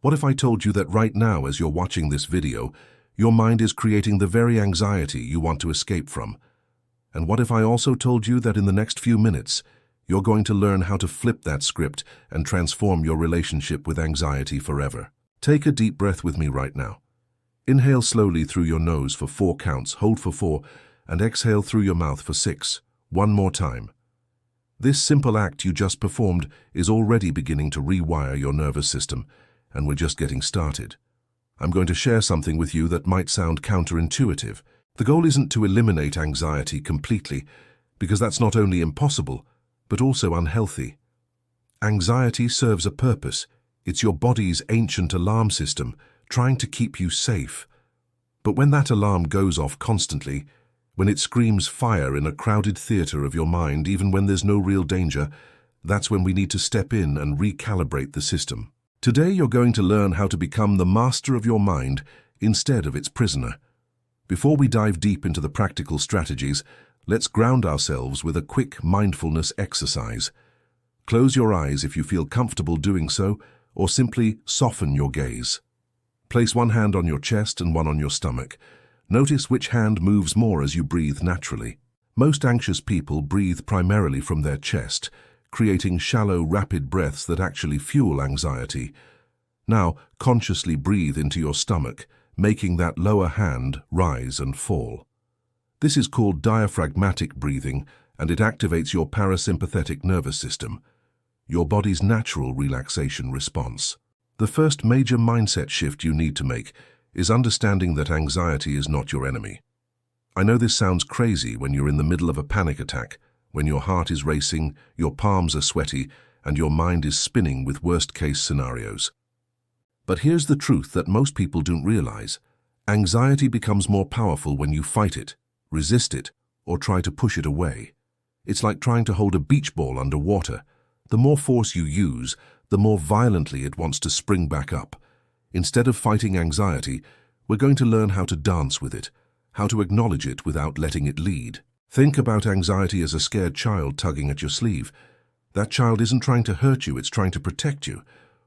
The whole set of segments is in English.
What if I told you that right now, as you're watching this video, your mind is creating the very anxiety you want to escape from? And what if I also told you that in the next few minutes, you're going to learn how to flip that script and transform your relationship with anxiety forever? Take a deep breath with me right now. Inhale slowly through your nose for 4 counts, hold for 4, and exhale through your mouth for 6. One more time. This simple act you just performed is already beginning to rewire your nervous system, and we're just getting started. I'm going to share something with you that might sound counterintuitive. The goal isn't to eliminate anxiety completely, because that's not only impossible, but also unhealthy. Anxiety serves a purpose. It's your body's ancient alarm system, trying to keep you safe. But when that alarm goes off constantly, when it screams fire in a crowded theater of your mind, even when there's no real danger, that's when we need to step in and recalibrate the system. Today you're going to learn how to become the master of your mind instead of its prisoner. Before we dive deep into the practical strategies, let's ground ourselves with a quick mindfulness exercise. Close your eyes if you feel comfortable doing so, or simply soften your gaze. Place one hand on your chest and one on your stomach. Notice which hand moves more as you breathe naturally. Most anxious people breathe primarily from their chest, creating shallow, rapid breaths that actually fuel anxiety. Now, consciously breathe into your stomach, making that lower hand rise and fall. This is called diaphragmatic breathing, and it activates your parasympathetic nervous system, your body's natural relaxation response. The first major mindset shift you need to make is understanding that anxiety is not your enemy. I know this sounds crazy when you're in the middle of a panic attack, when your heart is racing, your palms are sweaty, and your mind is spinning with worst-case scenarios. But here's the truth that most people don't realize. Anxiety becomes more powerful when you fight it, resist it, or try to push it away. It's like trying to hold a beach ball underwater. The more force you use, the more violently it wants to spring back up. Instead of fighting anxiety, we're going to learn how to dance with it, how to acknowledge it without letting it lead. Think about anxiety as a scared child tugging at your sleeve. That child isn't trying to hurt you, it's trying to protect you,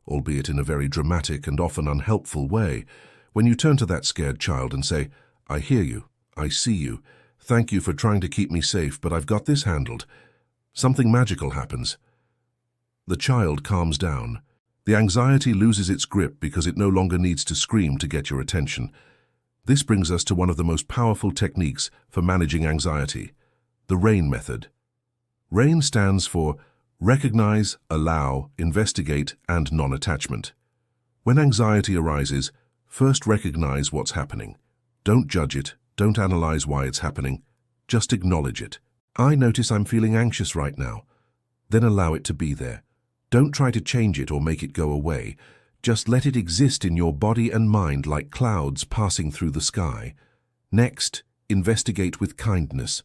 albeit in a very dramatic and often unhelpful way. When you turn to that scared child and say, "I hear you, I see you, thank you for trying to keep me safe, but I've got this handled," something magical happens. The child calms down. The anxiety loses its grip because it no longer needs to scream to get your attention. This brings us to one of the most powerful techniques for managing anxiety, the RAIN method. RAIN stands for Recognize, Allow, Investigate, and Non-Attachment. When anxiety arises, first recognize what's happening. Don't judge it, don't analyze why it's happening, just acknowledge it. I notice I'm feeling anxious right now. Then allow it to be there. Don't try to change it or make it go away. Just let it exist in your body and mind like clouds passing through the sky. Next, investigate with kindness.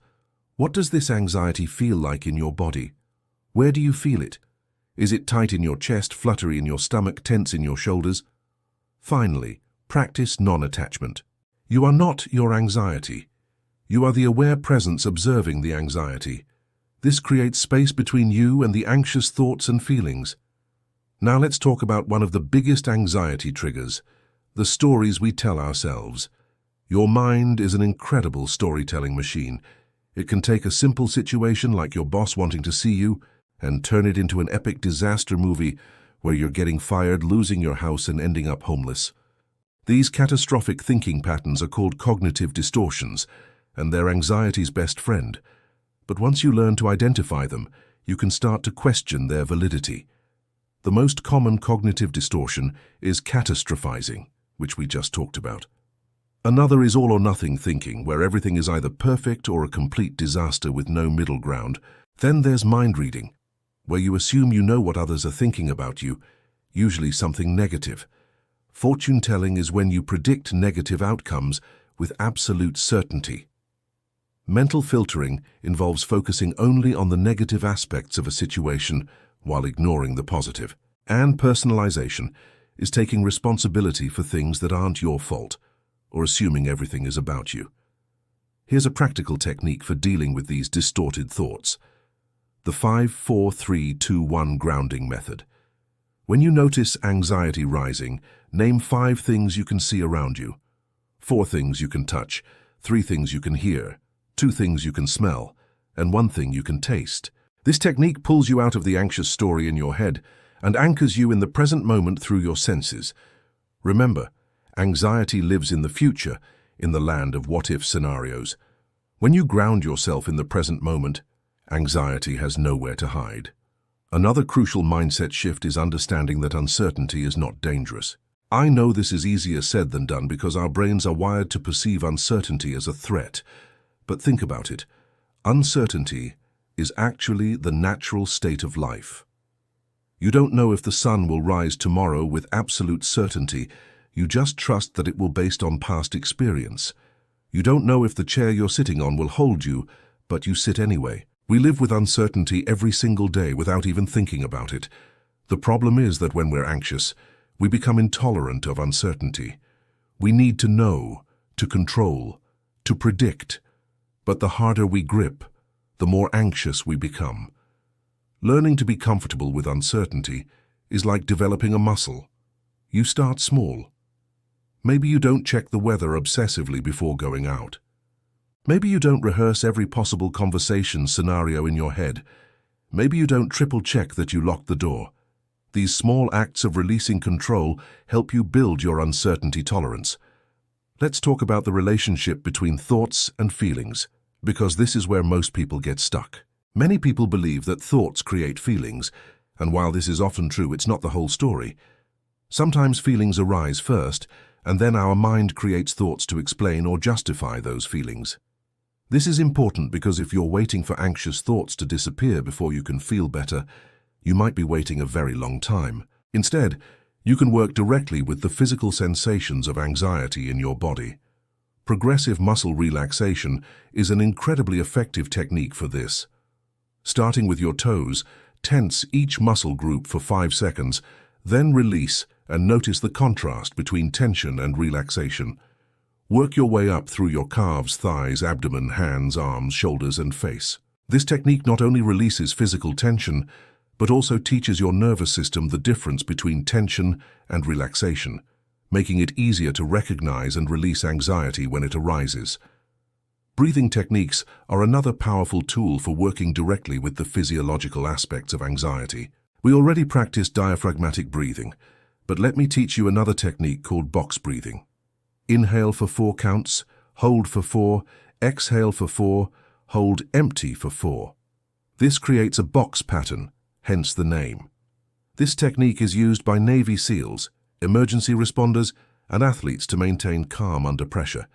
What does this anxiety feel like in your body? Where do you feel it? Is it tight in your chest, fluttery in your stomach, tense in your shoulders? Finally, practice non-attachment. You are not your anxiety. You are the aware presence observing the anxiety. This creates space between you and the anxious thoughts and feelings. Now let's talk about one of the biggest anxiety triggers, the stories we tell ourselves. Your mind is an incredible storytelling machine. It can take a simple situation like your boss wanting to see you and turn it into an epic disaster movie where you're getting fired, losing your house, and ending up homeless. These catastrophic thinking patterns are called cognitive distortions, and they're anxiety's best friend. But once you learn to identify them, you can start to question their validity. The most common cognitive distortion is catastrophizing, which we just talked about. Another is all-or-nothing thinking, where everything is either perfect or a complete disaster with no middle ground. Then there's mind reading, where you assume you know what others are thinking about you, usually something negative. Fortune-telling is when you predict negative outcomes with absolute certainty. Mental filtering involves focusing only on the negative aspects of a situation while ignoring the positive. And personalization is taking responsibility for things that aren't your fault, or assuming everything is about you. Here's a practical technique for dealing with these distorted thoughts. The 5-4-3-2-1 grounding method. When you notice anxiety rising, name 5 things you can see around you, 4 things you can touch, 3 things you can hear, 2 things you can smell, and 1 thing you can taste. This technique pulls you out of the anxious story in your head and anchors you in the present moment through your senses. Remember, anxiety lives in the future, in the land of what-if scenarios. When you ground yourself in the present moment, anxiety has nowhere to hide. Another crucial mindset shift is understanding that uncertainty is not dangerous. I know this is easier said than done because our brains are wired to perceive uncertainty as a threat. But think about it. Uncertainty is actually the natural state of life. You don't know if the sun will rise tomorrow with absolute certainty. You just trust that it will based on past experience. You don't know if the chair you're sitting on will hold you, but you sit anyway. We live with uncertainty every single day without even thinking about it. The problem is that when we're anxious, we become intolerant of uncertainty. We need to know, to control, to predict. But the harder we grip, the more anxious we become. Learning to be comfortable with uncertainty is like developing a muscle. You start small. Maybe you don't check the weather obsessively before going out. Maybe you don't rehearse every possible conversation scenario in your head. Maybe you don't triple-check that you locked the door. These small acts of releasing control help you build your uncertainty tolerance. Let's talk about the relationship between thoughts and feelings, because this is where most people get stuck. Many people believe that thoughts create feelings, and while this is often true, it's not the whole story. Sometimes feelings arise first, and then our mind creates thoughts to explain or justify those feelings. This is important because if you're waiting for anxious thoughts to disappear before you can feel better, you might be waiting a very long time. Instead, you can work directly with the physical sensations of anxiety in your body. Progressive muscle relaxation is an incredibly effective technique for this. Starting with your toes, tense each muscle group for 5 seconds, then release and notice the contrast between tension and relaxation. Work your way up through your calves, thighs, abdomen, hands, arms, shoulders, and face. This technique not only releases physical tension, but also teaches your nervous system the difference between tension and relaxation, making it easier to recognize and release anxiety when it arises. Breathing techniques are another powerful tool for working directly with the physiological aspects of anxiety. We already practice diaphragmatic breathing, but let me teach you another technique called box breathing. Inhale for 4 counts, hold for 4, exhale for 4, hold empty for 4. This creates a box pattern, hence the name. This technique is used by Navy SEALs, emergency responders, and athletes to maintain calm under pressure.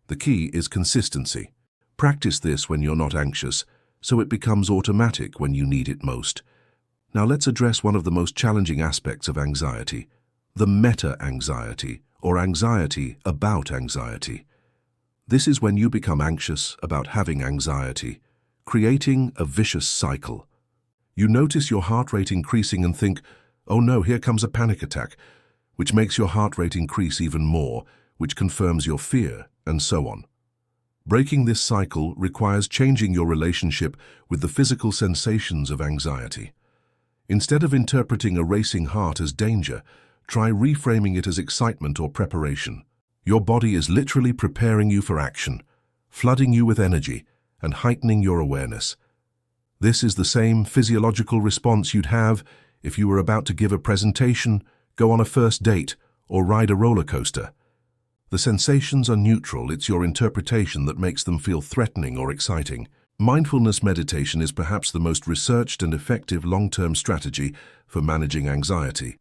The key is consistency. Practice this when you're not anxious, so it becomes automatic when you need it most. Now let's address one of the most challenging aspects of anxiety, the meta-anxiety, or anxiety about anxiety. This is when you become anxious about having anxiety, creating a vicious cycle. You notice your heart rate increasing and think, oh no, here comes a panic attack, which makes your heart rate increase even more, which confirms your fear, and so on. Breaking this cycle requires changing your relationship with the physical sensations of anxiety. Instead of interpreting a racing heart as danger, try reframing it as excitement or preparation. Your body is literally preparing you for action, flooding you with energy, and heightening your awareness. This is the same physiological response you'd have if you were about to give a presentation, go on a first date, or ride a roller coaster. The sensations are neutral, it's your interpretation that makes them feel threatening or exciting. Mindfulness meditation is perhaps the most researched and effective long-term strategy for managing anxiety.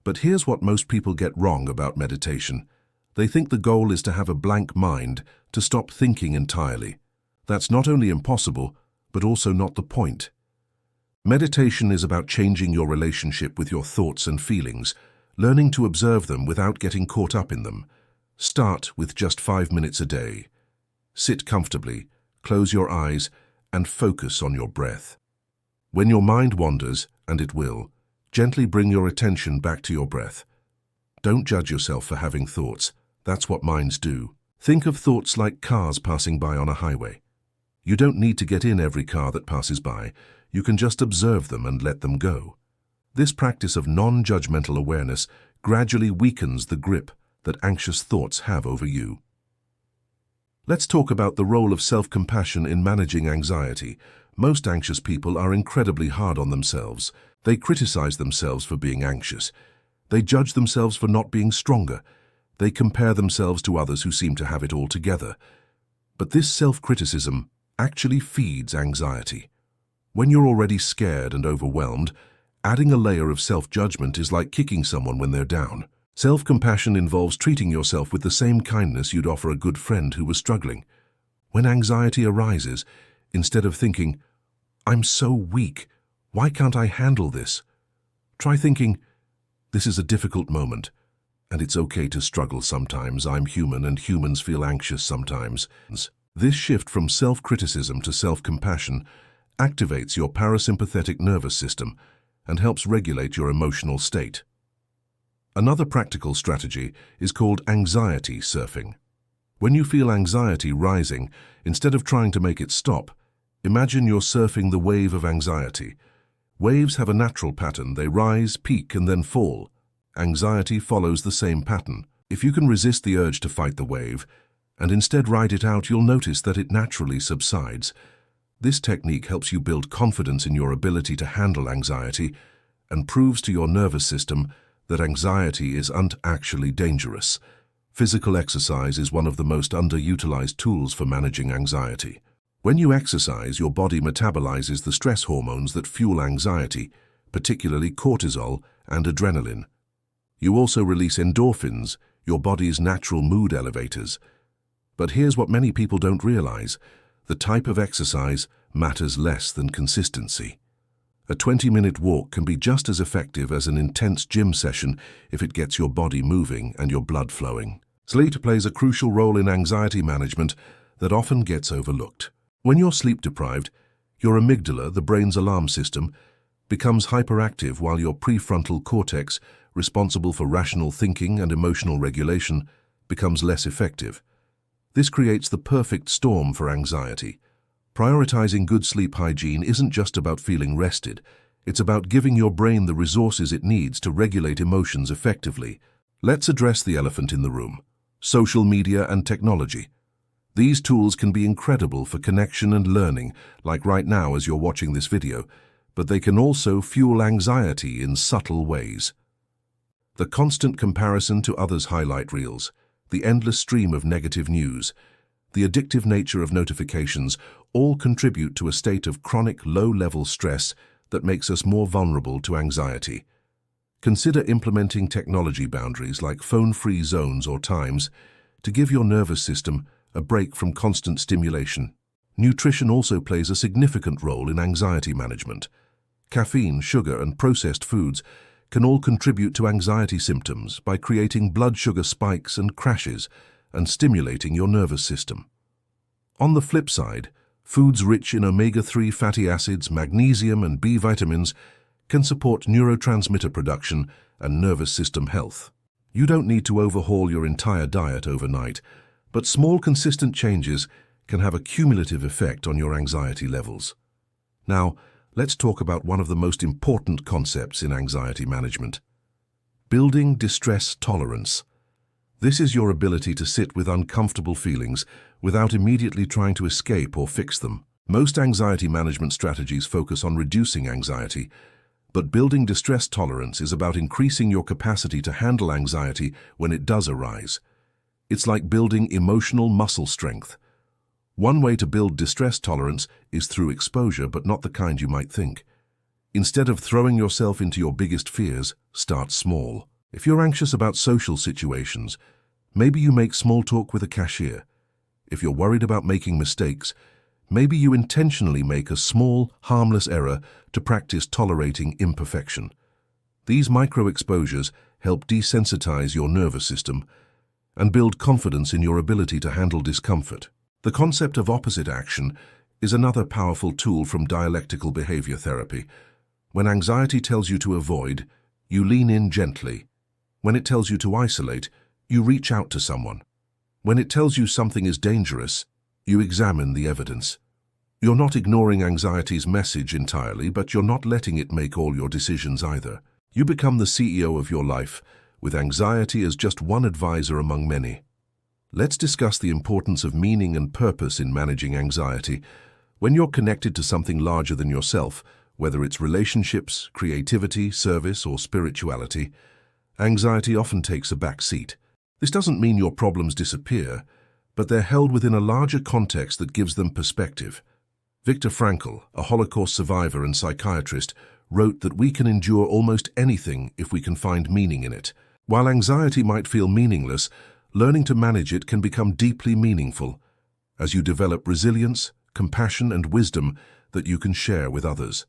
But here's what most people get wrong about meditation. They think the goal is to have a blank mind, to stop thinking entirely. That's not only impossible, but also not the point. Meditation is about changing your relationship with your thoughts and feelings, learning to observe them without getting caught up in them. Start with just 5 minutes a day. Sit comfortably, close your eyes, and focus on your breath. When your mind wanders, and it will, gently bring your attention back to your breath. Don't judge yourself for having thoughts. That's what minds do. Think of thoughts like cars passing by on a highway. You don't need to get in every car that passes by. You can just observe them and let them go. This practice of non-judgmental awareness gradually weakens the grip that anxious thoughts have over you. Let's talk about the role of self-compassion in managing anxiety. Most anxious people are incredibly hard on themselves. They criticize themselves for being anxious. They judge themselves for not being stronger. They compare themselves to others who seem to have it all together. But this self-criticism actually feeds anxiety. When you're already scared and overwhelmed, adding a layer of self-judgment is like kicking someone when they're down. Self-compassion involves treating yourself with the same kindness you'd offer a good friend who was struggling. When anxiety arises, instead of thinking, "I'm so weak, why can't I handle this?" try thinking, "This is a difficult moment, and it's okay to struggle sometimes. I'm human and humans feel anxious sometimes." This shift from self-criticism to self-compassion activates your parasympathetic nervous system and helps regulate your emotional state. Another practical strategy is called anxiety surfing. When you feel anxiety rising, instead of trying to make it stop, imagine you're surfing the wave of anxiety. Waves have a natural pattern. They rise, peak, and then fall. Anxiety follows the same pattern. If you can resist the urge to fight the wave, and instead ride it out, you'll notice that it naturally subsides. This technique helps you build confidence in your ability to handle anxiety and proves to your nervous system that anxiety isn't actually dangerous. Physical exercise is one of the most underutilized tools for managing anxiety. When you exercise, your body metabolizes the stress hormones that fuel anxiety, particularly cortisol and adrenaline. You also release endorphins, your body's natural mood elevators. But here's what many people don't realize. The type of exercise matters less than consistency. A 20-minute walk can be just as effective as an intense gym session if it gets your body moving and your blood flowing. Sleep plays a crucial role in anxiety management that often gets overlooked. When you're sleep deprived, your amygdala, the brain's alarm system, becomes hyperactive while your prefrontal cortex, responsible for rational thinking and emotional regulation, becomes less effective. This creates the perfect storm for anxiety. Prioritizing good sleep hygiene isn't just about feeling rested. It's about giving your brain the resources it needs to regulate emotions effectively. Let's address the elephant in the room: social media and technology. These tools can be incredible for connection and learning, like right now as you're watching this video, but they can also fuel anxiety in subtle ways. The constant comparison to others' highlight reels, the endless stream of negative news, the addictive nature of notifications all contribute to a state of chronic low-level stress that makes us more vulnerable to anxiety. Consider implementing technology boundaries like phone-free zones or times to give your nervous system a break from constant stimulation. Nutrition also plays a significant role in anxiety management. Caffeine, sugar, and processed foods can all contribute to anxiety symptoms by creating blood sugar spikes and crashes and stimulating your nervous system. On the flip side, foods rich in omega-3 fatty acids, magnesium, and B vitamins can support neurotransmitter production and nervous system health. You don't need to overhaul your entire diet overnight, but small consistent changes can have a cumulative effect on your anxiety levels. Now, let's talk about one of the most important concepts in anxiety management: building distress tolerance. This is your ability to sit with uncomfortable feelings without immediately trying to escape or fix them. Most anxiety management strategies focus on reducing anxiety, but building distress tolerance is about increasing your capacity to handle anxiety when it does arise. It's like building emotional muscle strength. One way to build distress tolerance is through exposure, but not the kind you might think. Instead of throwing yourself into your biggest fears, start small. If you're anxious about social situations, maybe you make small talk with a cashier. If you're worried about making mistakes, maybe you intentionally make a small, harmless error to practice tolerating imperfection. These micro-exposures help desensitize your nervous system and build confidence in your ability to handle discomfort. The concept of opposite action is another powerful tool from dialectical behavior therapy. When anxiety tells you to avoid, you lean in gently. When it tells you to isolate, you reach out to someone. When it tells you something is dangerous, you examine the evidence. You're not ignoring anxiety's message entirely, but you're not letting it make all your decisions either. You become the CEO of your life, with anxiety as just one advisor among many. Let's discuss the importance of meaning and purpose in managing anxiety. When you're connected to something larger than yourself, whether it's relationships, creativity, service, or spirituality, anxiety often takes a back seat. This doesn't mean your problems disappear, but they're held within a larger context that gives them perspective. Viktor Frankl, a Holocaust survivor and psychiatrist, wrote that we can endure almost anything if we can find meaning in it. While anxiety might feel meaningless, learning to manage it can become deeply meaningful as you develop resilience, compassion, and wisdom that you can share with others.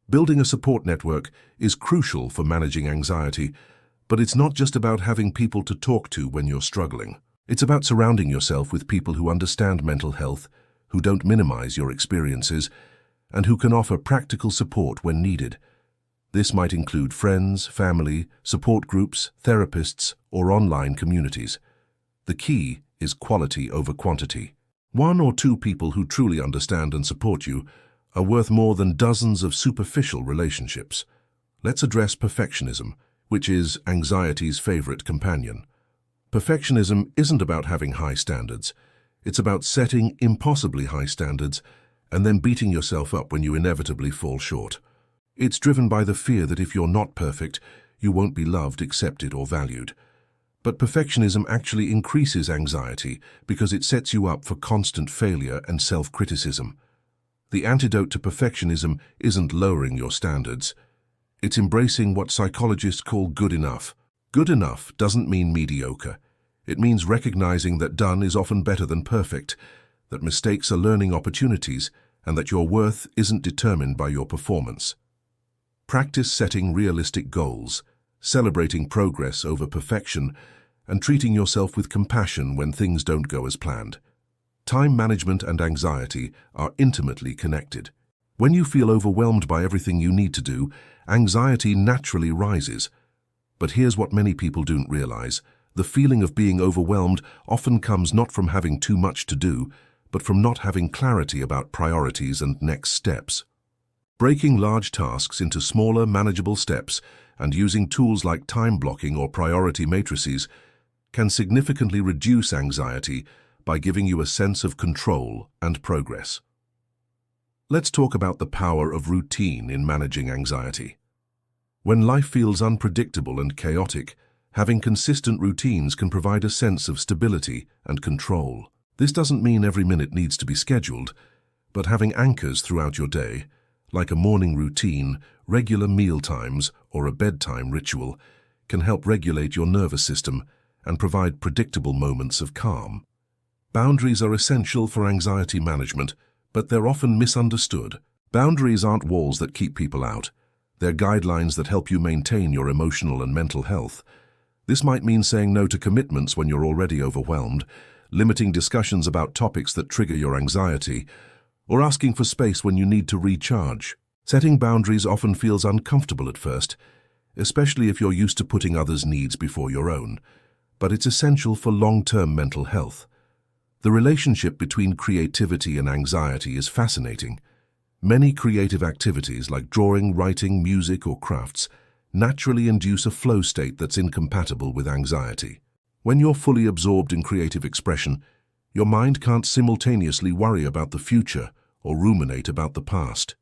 Building a support network is crucial for managing anxiety, but it's not just about having people to talk to when you're struggling. It's about surrounding yourself with people who understand mental health, who don't minimize your experiences, and who can offer practical support when needed. This might include friends, family, support groups, therapists, or online communities. The key is quality over quantity. One or two people who truly understand and support you are worth more than dozens of superficial relationships. Let's address perfectionism, which is anxiety's favorite companion. Perfectionism isn't about having high standards. It's about setting impossibly high standards and then beating yourself up when you inevitably fall short. It's driven by the fear that if you're not perfect, you won't be loved, accepted, or valued. But perfectionism actually increases anxiety because it sets you up for constant failure and self-criticism. The antidote to perfectionism isn't lowering your standards. It's embracing what psychologists call good enough. Good enough doesn't mean mediocre. It means recognizing that done is often better than perfect, that mistakes are learning opportunities, and that your worth isn't determined by your performance. Practice setting realistic goals, celebrating progress over perfection, and treating yourself with compassion when things don't go as planned. Time management and anxiety are intimately connected. When you feel overwhelmed by everything you need to do, anxiety naturally rises. But here's what many people don't realize. The feeling of being overwhelmed often comes not from having too much to do, but from not having clarity about priorities and next steps. Breaking large tasks into smaller, manageable steps and using tools like time blocking or priority matrices can significantly reduce anxiety by giving you a sense of control and progress. Let's talk about the power of routine in managing anxiety. When life feels unpredictable and chaotic, having consistent routines can provide a sense of stability and control. This doesn't mean every minute needs to be scheduled, but having anchors throughout your day, like a morning routine, regular meal times, or a bedtime ritual, can help regulate your nervous system and provide predictable moments of calm. Boundaries are essential for anxiety management, but they're often misunderstood. Boundaries aren't walls that keep people out. They're guidelines that help you maintain your emotional and mental health. This might mean saying no to commitments when you're already overwhelmed, limiting discussions about topics that trigger your anxiety, or asking for space when you need to recharge. Setting boundaries often feels uncomfortable at first, especially if you're used to putting others' needs before your own, but it's essential for long-term mental health. The relationship between creativity and anxiety is fascinating. Many creative activities like drawing, writing, music, or crafts naturally induce a flow state that's incompatible with anxiety. When you're fully absorbed in creative expression, your mind can't simultaneously worry about the future or ruminate about the past.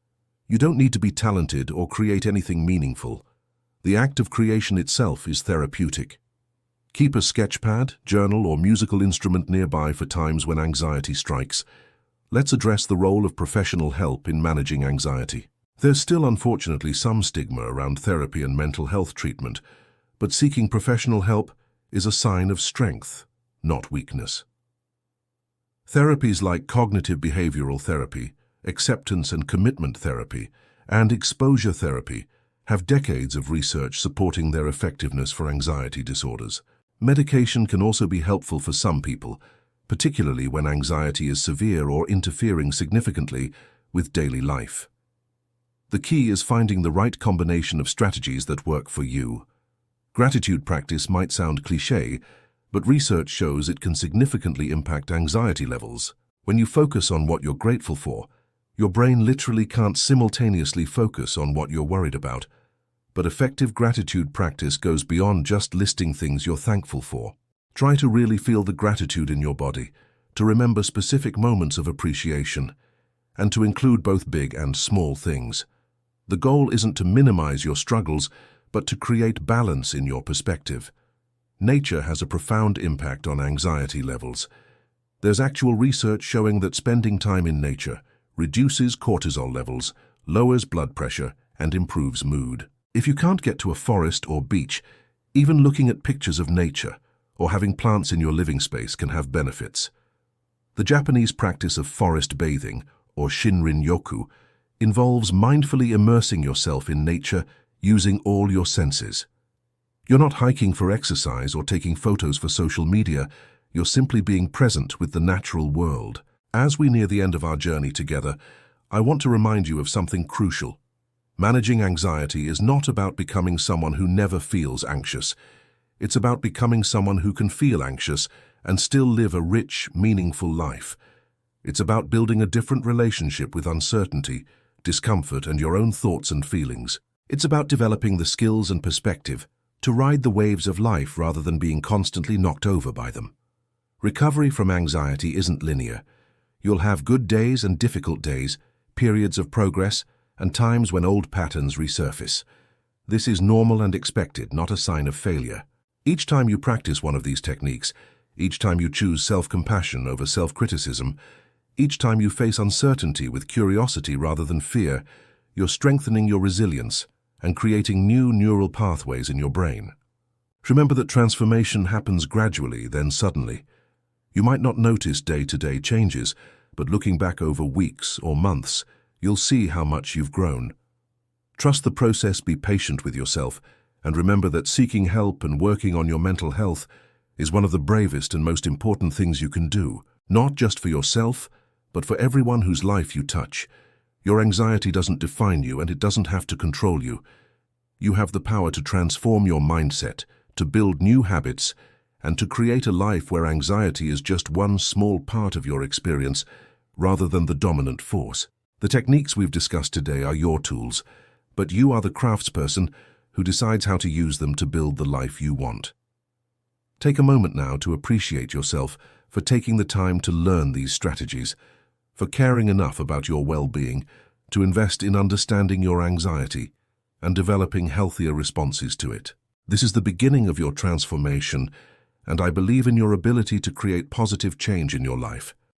You don't need to be talented or create anything meaningful. The act of creation itself is therapeutic. Keep a sketchpad, journal, or musical instrument nearby for times when anxiety strikes. Let's address the role of professional help in managing anxiety. There's still, unfortunately, some stigma around therapy and mental health treatment, but seeking professional help is a sign of strength, not weakness. Therapies like cognitive behavioral therapy, acceptance and commitment therapy, and exposure therapy have decades of research supporting their effectiveness for anxiety disorders. Medication can also be helpful for some people, particularly when anxiety is severe or interfering significantly with daily life. The key is finding the right combination of strategies that work for you. Gratitude practice might sound cliché, but research shows it can significantly impact anxiety levels. When you focus on what you're grateful for, Your brain literally can't simultaneously focus on what you're worried about. But effective gratitude practice goes beyond just listing things you're thankful for. Try to really feel the gratitude in your body, to remember specific moments of appreciation, and to include both big and small things. The goal isn't to minimize your struggles, but to create balance in your perspective. Nature has a profound impact on anxiety levels. There's actual research showing that spending time in nature reduces cortisol levels, lowers blood pressure, and improves mood. If you can't get to a forest or beach, even looking at pictures of nature or having plants in your living space can have benefits. The Japanese practice of forest bathing, or Shinrin-yoku, involves mindfully immersing yourself in nature using all your senses. You're not hiking for exercise or taking photos for social media, you're simply being present with the natural world. As we near the end of our journey together, I want to remind you of something crucial. Managing anxiety is not about becoming someone who never feels anxious. It's about becoming someone who can feel anxious and still live a rich, meaningful life. It's about building a different relationship with uncertainty, discomfort, and your own thoughts and feelings. It's about developing the skills and perspective to ride the waves of life rather than being constantly knocked over by them. Recovery from anxiety isn't linear. You'll have good days and difficult days, periods of progress, and times when old patterns resurface. This is normal and expected, not a sign of failure. Each time you practice one of these techniques, each time you choose self-compassion over self-criticism, each time you face uncertainty with curiosity rather than fear, you're strengthening your resilience and creating new neural pathways in your brain. Remember that transformation happens gradually, then suddenly. You might not notice day-to-day changes, but looking back over weeks or months, you'll see how much you've grown. Trust the process, be patient with yourself, and remember that seeking help and working on your mental health is one of the bravest and most important things you can do, not just for yourself, but for everyone whose life you touch. Your anxiety doesn't define you, and it doesn't have to control you. You have the power to transform your mindset, to build new habits, and to create a life where anxiety is just one small part of your experience rather than the dominant force. The techniques we've discussed today are your tools, but you are the craftsperson who decides how to use them to build the life you want. Take a moment now to appreciate yourself for taking the time to learn these strategies, for caring enough about your well-being to invest in understanding your anxiety and developing healthier responses to it. This is the beginning of your transformation, and I believe in your ability to create positive change in your life.